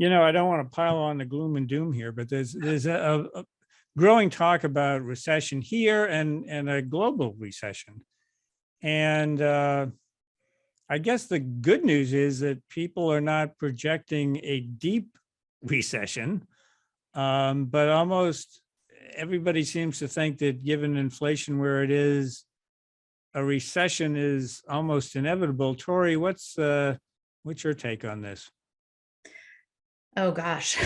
I don't want to pile on the gloom and doom here, but there's a growing talk about recession here and a global recession. And I guess the good news is that people are not projecting a deep recession, but almost everybody seems to think that given inflation where it is, a recession is almost inevitable. Tori, what's your take on this? Oh gosh,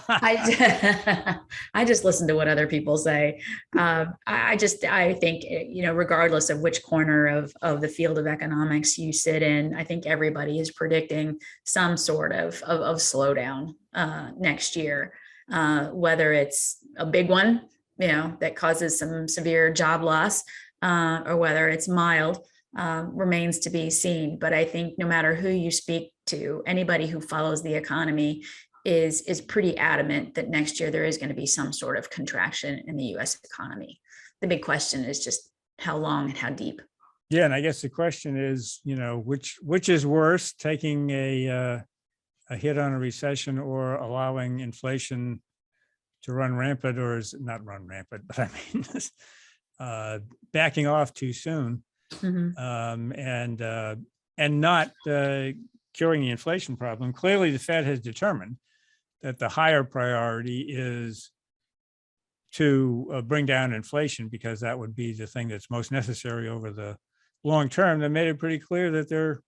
I just listen to what other people say. I think, regardless of which corner of the field of economics you sit in, I think everybody is predicting some sort of slowdown next year, whether it's a big one, that causes some severe job loss, or whether it's mild. Remains to be seen. But I think no matter who you speak to, anybody who follows the economy is pretty adamant that next year there is going to be some sort of contraction in the U.S. economy. The big question is just how long and how deep. Yeah, and I guess the question is, which is worse, taking a hit on a recession or allowing inflation to run rampant, or is it not run rampant, but I mean, backing off too soon. Mm-hmm. And not curing the inflation problem. Clearly, the Fed has determined that the higher priority is to bring down inflation, because that would be the thing that's most necessary over the long term. They made it pretty clear that they're,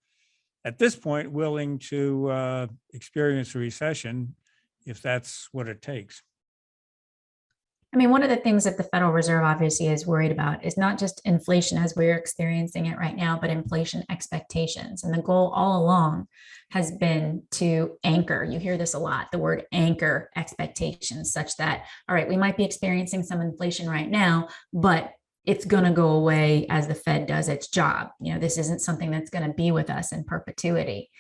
at this point, willing to experience a recession if that's what it takes. I mean, one of the things that the Federal Reserve obviously is worried about is not just inflation as we're experiencing it right now, but inflation expectations. And the goal all along has been to anchor, you hear this a lot, the word anchor expectations, such that, all right, we might be experiencing some inflation right now, but it's going to go away as the Fed does its job. This isn't something that's going to be with us in perpetuity.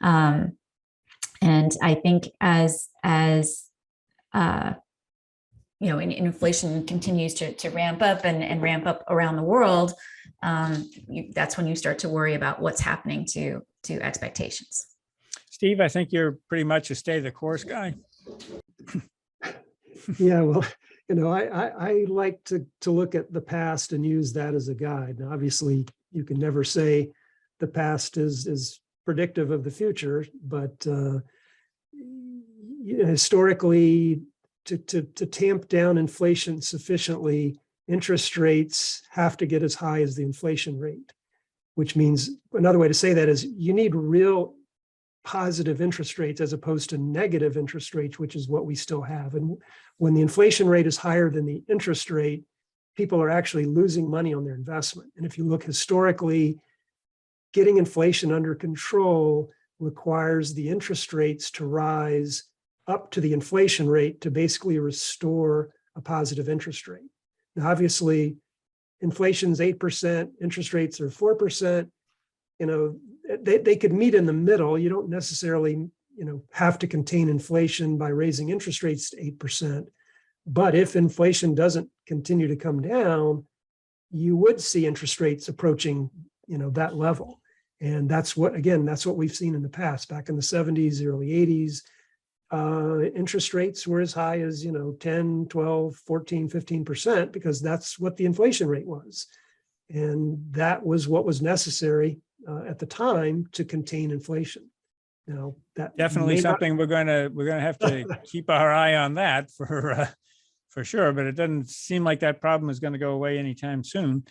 And I think as inflation continues to ramp up and ramp up around the world, that's when you start to worry about what's happening to expectations. Steve, I think you're pretty much a stay the course guy. Yeah, well, I like to look at the past and use that as a guide. Now, obviously, you can never say the past is predictive of the future, but historically, to tamp down inflation sufficiently, interest rates have to get as high as the inflation rate, which means another way to say that is you need real positive interest rates as opposed to negative interest rates, which is what we still have. And when the inflation rate is higher than the interest rate, people are actually losing money on their investment. And if you look historically, getting inflation under control requires the interest rates to rise up to the inflation rate to basically restore a positive interest rate. Now, obviously, inflation's 8%, interest rates are 4%. They could meet in the middle. You don't necessarily, have to contain inflation by raising interest rates to 8%. But if inflation doesn't continue to come down, you would see interest rates approaching, that level. And that's what we've seen in the past. Back in the 70s, early 80s, interest rates were as high as 10, 12, 14, 15%, because that's what the inflation rate was, and that was what was necessary at the time to contain inflation. Now, that definitely something we're going to have to keep our eye on that for sure, but it doesn't seem like that problem is going to go away anytime soon.